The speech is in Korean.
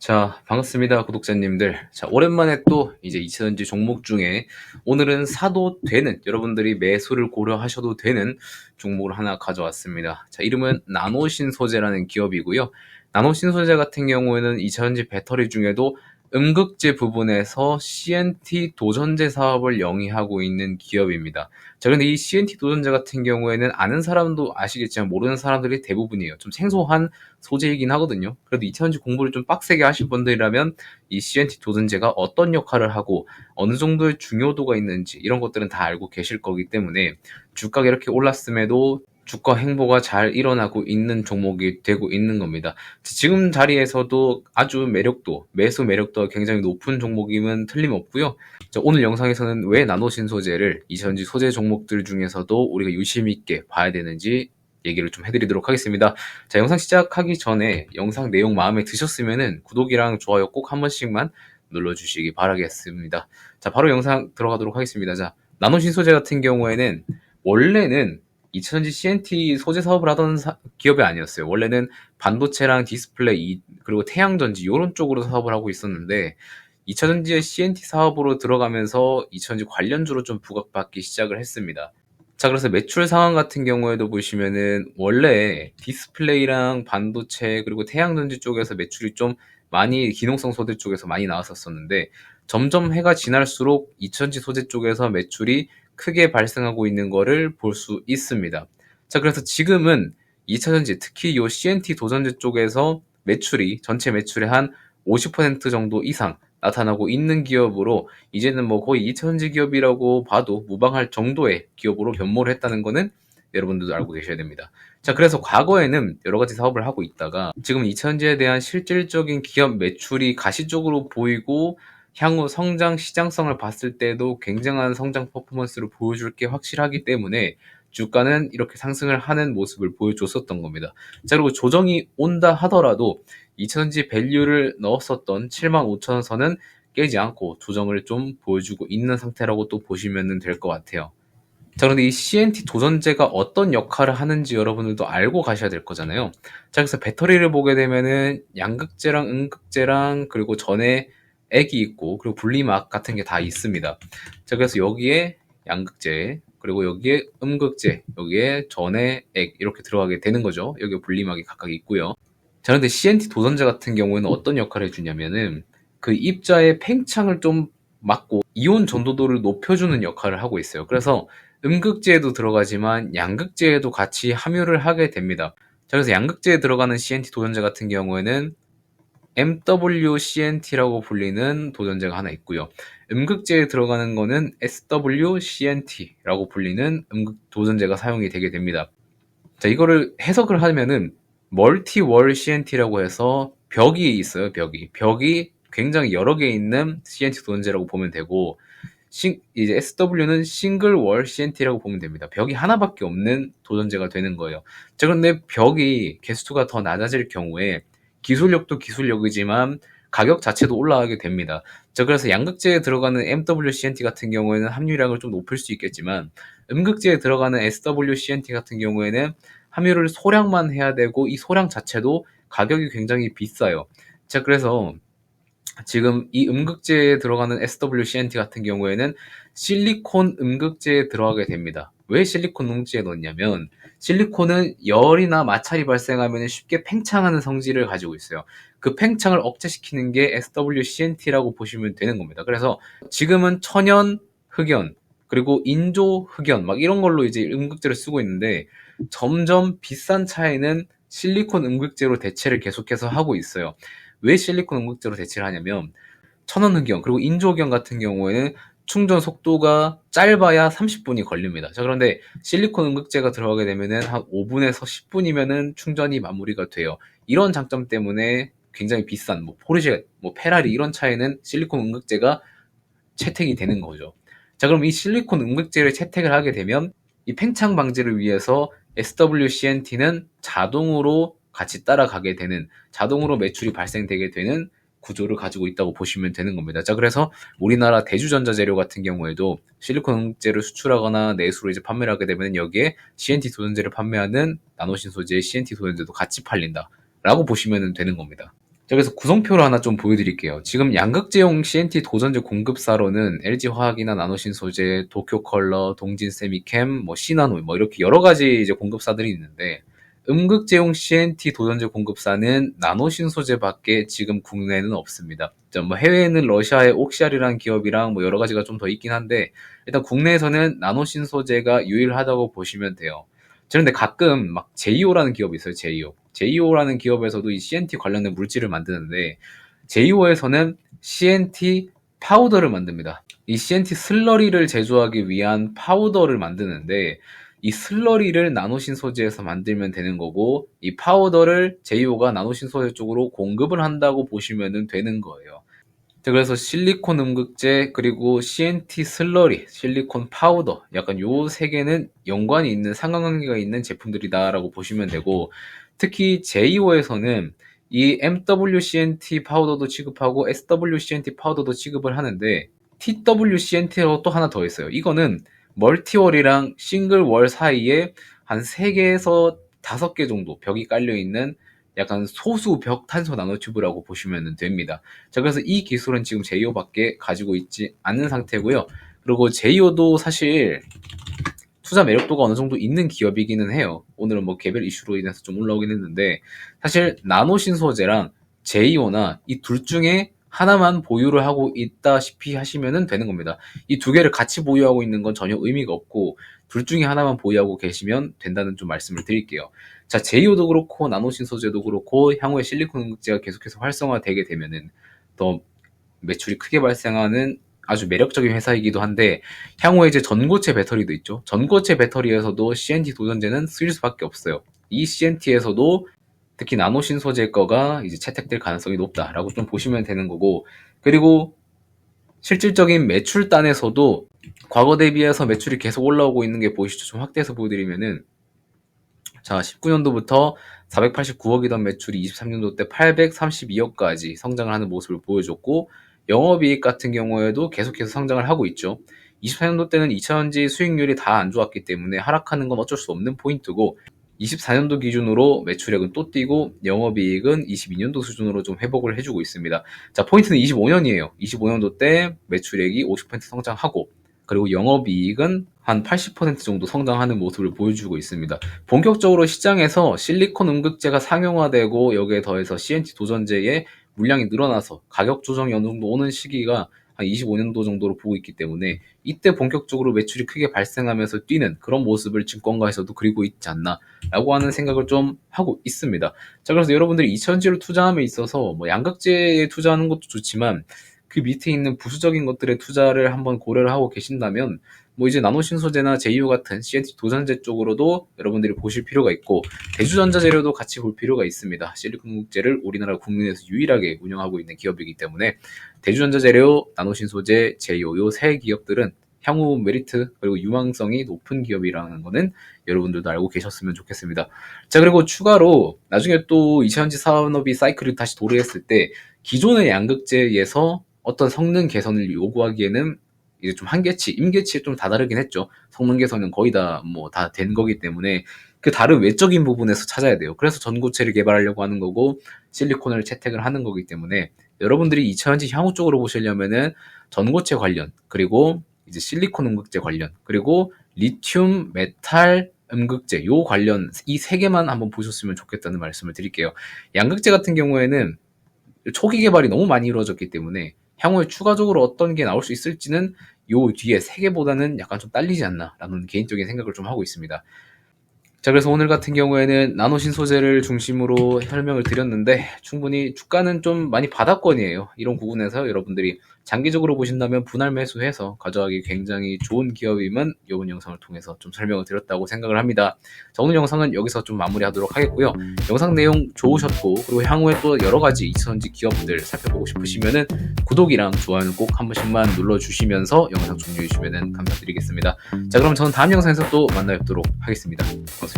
자, 반갑습니다, 구독자님들. 자, 오랜만에 또 이제 2차전지 종목 중에 오늘은 사도 되는, 여러분들이 매수를 고려하셔도 되는 종목을 하나 가져왔습니다. 자, 이름은 나노신소재라는 기업이고요. 나노신소재 같은 경우에는 2차전지 배터리 중에도 음극재 부분에서 CNT 도전제 사업을 영위하고 있는 기업입니다. 자, 근데 이 CNT 도전제 같은 경우에는 아는 사람도 아시겠지만 모르는 사람들이 대부분이에요. 좀 생소한 소재이긴 하거든요. 그래도 2차전지 공부를 좀 빡세게 하신 분들이라면 이 CNT 도전제가 어떤 역할을 하고 어느 정도의 중요도가 있는지 이런 것들은 다 알고 계실 거기 때문에 주가가 이렇게 올랐음에도 주가 행보가 잘 일어나고 있는 종목이 되고 있는 겁니다. 지금 자리에서도 아주 매수 매력도가 굉장히 높은 종목임은 틀림없고요. 오늘 영상에서는 왜 나노신소재를 2차전지 소재 종목들 중에서도 우리가 유심 있게 봐야 되는지 얘기를 좀 해드리도록 하겠습니다. 자, 영상 시작하기 전에 영상 내용 마음에 드셨으면은 구독이랑 좋아요 꼭 한 번씩만 눌러주시기 바라겠습니다. 자, 바로 영상 들어가도록 하겠습니다. 자, 나노신소재 같은 경우에는 원래는 2차전지 CNT 소재 사업을 하던 기업이 아니었어요. 원래는 반도체랑 디스플레이 그리고 태양전지 이런 쪽으로 사업을 하고 있었는데 2차전지의 CNT 사업으로 들어가면서 2차전지 관련주로 좀 부각받기 시작을 했습니다. 자, 그래서 매출 상황 같은 경우에도 보시면은 원래 디스플레이랑 반도체 그리고 태양전지 쪽에서 매출이 좀 많이 기능성 소재 쪽에서 많이 나왔었는데 점점 해가 지날수록 2차전지 소재 쪽에서 매출이 크게 발생하고 있는 거를 볼 수 있습니다. 자, 그래서 지금은 2차전지 특히 이 CNT 도전제 쪽에서 매출이 전체 매출의 한 50% 정도 이상 나타나고 있는 기업으로 이제는 뭐 거의 2차전지 기업이라고 봐도 무방할 정도의 기업으로 변모를 했다는 거는 여러분들도 알고 계셔야 됩니다. 자, 그래서 과거에는 여러 가지 사업을 하고 있다가 지금 2차전지에 대한 실질적인 기업 매출이 가시적으로 보이고 향후 성장 시장성을 봤을 때도 굉장한 성장 퍼포먼스를 보여줄 게 확실하기 때문에 주가는 이렇게 상승을 하는 모습을 보여줬었던 겁니다. 자, 그리고 조정이 온다 하더라도 2차전지 밸류를 넣었었던 75,000원 선은 깨지 않고 조정을 좀 보여주고 있는 상태라고 또 보시면 될 것 같아요. 자, 그런데 이 CNT 도전제가 어떤 역할을 하는지 여러분들도 알고 가셔야 될 거잖아요. 자, 그래서 배터리를 보게 되면은 양극재랑 음극재랑 그리고 전에 액이 있고 그리고 분리막 같은 게 다 있습니다. 자, 그래서 여기에 양극재 그리고 여기에 음극재 여기에 전에 액 이렇게 들어가게 되는 거죠. 여기 분리막이 각각 있고요. 자, 근데 CNT 도전제 같은 경우에는 어떤 역할을 해주냐면은 그 입자의 팽창을 좀 막고 이온 전도도를 높여주는 역할을 하고 있어요. 그래서 음극재에도 들어가지만 양극재에도 같이 함유를 하게 됩니다. 자, 그래서 양극재에 들어가는 CNT 도전제 같은 경우에는 MWCNT라고 불리는 도전제가 하나 있고요. 음극재에 들어가는 거는 SWCNT라고 불리는 도전제가 사용이 되게 됩니다. 자, 이거를 해석을 하면은 멀티월 CNT라고 해서 벽이 있어요. 벽이 굉장히 여러 개 있는 CNT 도전제라고 보면 되고 이제 SW는 싱글 월 CNT라고 보면 됩니다. 벽이 하나밖에 없는 도전제가 되는 거예요. 자, 그런데 벽이 개수가 더 낮아질 경우에 기술력도 기술력이지만 가격 자체도 올라가게 됩니다. 자, 그래서 양극재에 들어가는 MWCNT 같은 경우에는 함유량을 좀 높일 수 있겠지만 음극재에 들어가는 SWCNT 같은 경우에는 함유를 소량만 해야 되고 이 소량 자체도 가격이 굉장히 비싸요. 자, 그래서 지금 이 음극재에 들어가는 SWCNT 같은 경우에는 실리콘 음극재에 들어가게 됩니다. 왜 실리콘 음극재에 넣냐면 실리콘은 열이나 마찰이 발생하면 쉽게 팽창하는 성질을 가지고 있어요. 그 팽창을 억제시키는 게 SWCNT라고 보시면 되는 겁니다. 그래서 지금은 천연 흑연 그리고 인조 흑연 막 이런 걸로 이제 음극재를 쓰고 있는데 점점 비싼 차에는 실리콘 음극재로 대체를 계속해서 하고 있어요. 왜 실리콘 음극재로 대체를 하냐면 천연 흑연 그리고 인조 흑연 같은 경우에는 충전 속도가 짧아야 30분이 걸립니다. 자, 그런데 실리콘 음극재가 들어가게 되면은 한 5분에서 10분이면은 충전이 마무리가 돼요. 이런 장점 때문에 굉장히 비싼 뭐 포르쉐, 뭐 페라리 이런 차에는 실리콘 음극재가 채택이 되는 거죠. 자, 그럼 이 실리콘 음극재를 채택을 하게 되면 이 팽창 방지를 위해서 SWCNT는 자동으로 같이 따라가게 되는, 자동으로 매출이 발생되게 되는 구조를 가지고 있다고 보시면 되는 겁니다. 자, 그래서 우리나라 대주전자재료 같은 경우에도 실리콘 음극재를 수출하거나 내수로 이제 판매를 하게 되면 여기에 CNT 도전제를 판매하는 나노신 소재의 CNT 도전제도 같이 팔린다 라고 보시면 되는 겁니다. 자, 그래서 구성표를 하나 좀 보여드릴게요. 지금 양극재용 CNT 도전제 공급사로는 LG화학이나 나노신소재, 도쿄컬러, 동진세미캠, 시나노 이렇게 여러 가지 이제 공급사들이 있는데, 음극재용 CNT 도전제 공급사는 나노신소재밖에 지금 국내에는 없습니다. 해외에는 러시아의 옥시알이라는 기업이랑 여러 가지가 좀 더 있긴 한데, 일단 국내에서는 나노신소재가 유일하다고 보시면 돼요. 그런데 가끔 제이오라는 기업이 있어요. 제이오라는 기업에서도 이 CNT 관련된 물질을 만드는데, 제이오에서는 CNT 파우더를 만듭니다. 이 CNT 슬러리를 제조하기 위한 파우더를 만드는데, 이 슬러리를 나노신소재에서 만들면 되는 거고, 이 파우더를 제이오가 나노신소재 쪽으로 공급을 한다고 보시면 되는 거예요. 그래서 실리콘 음극재, 그리고 CNT 슬러리, 실리콘 파우더, 약간 요 세 개는 연관이 있는, 상관관계가 있는 제품들이다라고 보시면 되고, 특히 제이오에서는 이 MWCNT 파우더도 취급하고 SWCNT 파우더도 취급을 하는데, TWCNT라고 또 하나 더 있어요. 이거는 멀티월이랑 싱글월 사이에 한 3개에서 5개 정도 벽이 깔려있는 약간 소수 벽 탄소 나노튜브라고 보시면 됩니다. 자, 그래서 이 기술은 지금 제이오밖에 가지고 있지 않는 상태고요. 그리고 제이오도 사실 투자 매력도가 어느 정도 있는 기업이기는 해요. 오늘은 개별 이슈로 인해서 좀 올라오긴 했는데, 사실 나노신소재랑 제이오나 이 둘 중에 하나만 보유를 하고 있다시피 하시면 되는 겁니다. 이 두 개를 같이 보유하고 있는 건 전혀 의미가 없고, 둘 중에 하나만 보유하고 계시면 된다는 좀 말씀을 드릴게요. 자, 제이오도 그렇고 나노신소재도 그렇고 향후에 실리콘 음극재가 계속해서 활성화되게 되면은 더 매출이 크게 발생하는 아주 매력적인 회사이기도 한데, 향후에 이제 전고체 배터리도 있죠. 전고체 배터리에서도 CNT 도전제는 쓰일 수밖에 없어요. 이 CNT에서도 특히 나노신소재 거가 이제 채택될 가능성이 높다라고 좀 보시면 되는 거고, 그리고 실질적인 매출단에서도 과거 대비해서 매출이 계속 올라오고 있는 게 보이시죠? 좀 확대해서 보여드리면은, 자, 19년도부터 489억이던 매출이 23년도 때 832억까지 성장을 하는 모습을 보여줬고, 영업이익 같은 경우에도 계속해서 성장을 하고 있죠. 24년도 때는 2차전지 수익률이 다 안 좋았기 때문에 하락하는 건 어쩔 수 없는 포인트고, 24년도 기준으로 매출액은 또 뛰고 영업이익은 22년도 수준으로 좀 회복을 해주고 있습니다. 자, 포인트는 25년이에요. 25년도 때 매출액이 50% 성장하고, 그리고 영업이익은 한 80% 정도 성장하는 모습을 보여주고 있습니다. 본격적으로 시장에서 실리콘 음극재가 상용화되고 여기에 더해서 CNT 도전제의 물량이 늘어나서 가격 조정이 어느 정도 오는 시기가 한 25년도 정도로 보고 있기 때문에, 이때 본격적으로 매출이 크게 발생하면서 뛰는 그런 모습을 증권가에서도 그리고 있지 않나 라고 하는 생각을 좀 하고 있습니다. 자, 그래서 여러분들이 2차전지를 투자함에 있어서 양극재에 투자하는 것도 좋지만 그 밑에 있는 부수적인 것들에 투자를 한번 고려를 하고 계신다면, 이제 나노신소재나 제이오 같은 CNT 도전제 쪽으로도 여러분들이 보실 필요가 있고, 대주전자재료도 같이 볼 필요가 있습니다. 실리콘 음극재를 우리나라 국내에서 유일하게 운영하고 있는 기업이기 때문에 대주전자재료, 나노신소재, 제이오 요 세 기업들은 향후 메리트 그리고 유망성이 높은 기업이라는 거는 여러분들도 알고 계셨으면 좋겠습니다. 자, 그리고 추가로 나중에 또 2차전지 산업이 사이클이 다시 도래했을 때 기존의 양극재에서 어떤 성능 개선을 요구하기에는 이제 좀 한계치, 임계치에 좀 다다르긴 했죠. 성능 개선은 거의 다 다 된 거기 때문에 그 다른 외적인 부분에서 찾아야 돼요. 그래서 전고체를 개발하려고 하는 거고 실리콘을 채택을 하는 거기 때문에, 여러분들이 2차전지 향후 쪽으로 보시려면은 전고체 관련, 그리고 이제 실리콘 음극재 관련, 그리고 리튬, 메탈, 음극재 요 관련 이 세 개만 한번 보셨으면 좋겠다는 말씀을 드릴게요. 양극재 같은 경우에는 초기 개발이 너무 많이 이루어졌기 때문에 향후에 추가적으로 어떤 게 나올 수 있을지는 요 뒤에 세 개보다는 약간 좀 딸리지 않나라는 개인적인 생각을 좀 하고 있습니다. 자, 그래서 오늘 같은 경우에는 나노신소재를 중심으로 설명을 드렸는데, 충분히 주가는 좀 많이 바닥권이에요. 이런 부분에서 여러분들이 장기적으로 보신다면 분할 매수해서 가져가기 굉장히 좋은 기업임은 이번 영상을 통해서 좀 설명을 드렸다고 생각을 합니다. 자, 오늘 영상은 여기서 좀 마무리하도록 하겠고요. 영상 내용 좋으셨고, 그리고 향후에 또 여러가지 2차전지 기업들 살펴보고 싶으시면은 구독이랑 좋아요는 꼭 한 번씩만 눌러주시면서 영상 종료해주시면 감사드리겠습니다. 자, 그럼 저는 다음 영상에서 또 만나 뵙도록 하겠습니다. 고맙습니다.